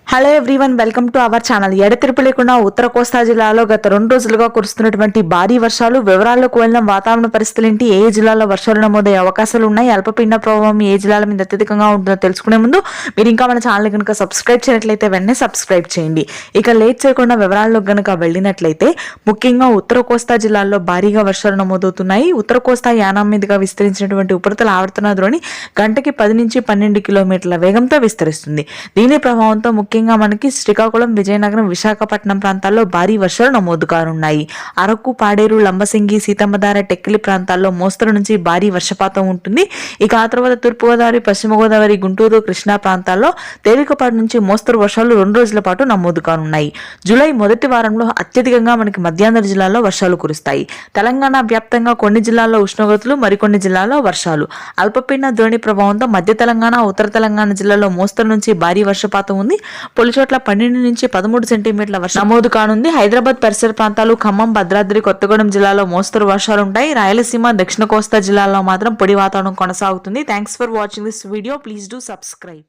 Hello everyone, welcome to our channel. ఎడతెరిపి లేకుండా ఉత్తర కోస్తా జిల్లాలో గత 2 రోజులుగా కురుస్తున్నటువంటి భారీ వర్షాలు. వివరాల్లోకి వెళ్ళిన వాతావరణ పరిస్థితులు ఏంటి, ఏ జిల్లాలో వర్షాలు నమోదయ్యే అవకాశాలు ఉన్నాయి, అల్పపీడన ప్రభావం ఏ జిల్లాల మీద అత్యధికంగా ఉంటుందో తెలుసుకునే ముందు మీరు ఇంకా మన ఛానల్ కనుక సబ్స్క్రైబ్ చేయనట్లయితే వెంటనే సబ్స్క్రైబ్ చేయండి. ఇక లేట్ చేయకుండా వివరాల్లోకి కనుక వెళ్ళినట్లయితే ముఖ్యంగా ఉత్తర కోస్తా జిల్లాల్లో భారీగా వర్షాలు నమోదవుతున్నాయి. ఉత్తర కోస్తా యానాం మీదుగా విస్తరించినటువంటి ఉపరితల ఆవర్తన ద్రోణి గంటకి 10 నుంచి 12 కిలోమీటర్ల వేగంతో విస్తరిస్తుంది. దీని ప్రభావంతో ముఖ్యంగా మనకి శ్రీకాకుళం, విజయనగరం, విశాఖపట్నం ప్రాంతాల్లో భారీ వర్షాలు నమోదు కానున్నాయి. అరకు, పాడేరు, లంబసింగి, సీతమ్మధార, టెక్కిలి ప్రాంతాల్లో మోస్తరు నుంచి భారీ వర్షపాతం ఉంటుంది. ఇక ఆ తర్వాత తూర్పుగోదావరి, పశ్చిమ గోదావరి, గుంటూరు, కృష్ణా ప్రాంతాల్లో తేలికపాటి నుంచి మోస్తరు వర్షాలు 2 రోజుల పాటు నమోదు కానున్నాయి. జూలై మొదటి వారంలో అత్యధికంగా మనకి మధ్యాంధ్ర జిల్లాలో వర్షాలు కురుస్తాయి. తెలంగాణ వ్యాప్తంగా కొన్ని జిల్లాల్లో ఉష్ణోగ్రతలు, మరికొన్ని జిల్లాల్లో వర్షాలు. అల్పపీడన ద్రోణి ప్రభావంతో మధ్య తెలంగాణ, ఉత్తర తెలంగాణ జిల్లాలో మోస్తరు నుంచి భారీ వర్షపాతం ఉంది. పలు చోట్ల 12 నుంచి 13 సెంటీమీటర్ల వర్షం నమోదు కానుంది. హైదరాబాద్ పరిసర ప్రాంతాలు, ఖమ్మం, భద్రాద్రి కొత్తగూడెం జిల్లాలో మోస్తరు వర్షాలుంటాయి. రాయలసీమ, దక్షిణ కోస్తా జిల్లాలో మాత్రం పొడి వాతావరణం కొనసాగుతుంది. Thanks for watching this video. Please do subscribe.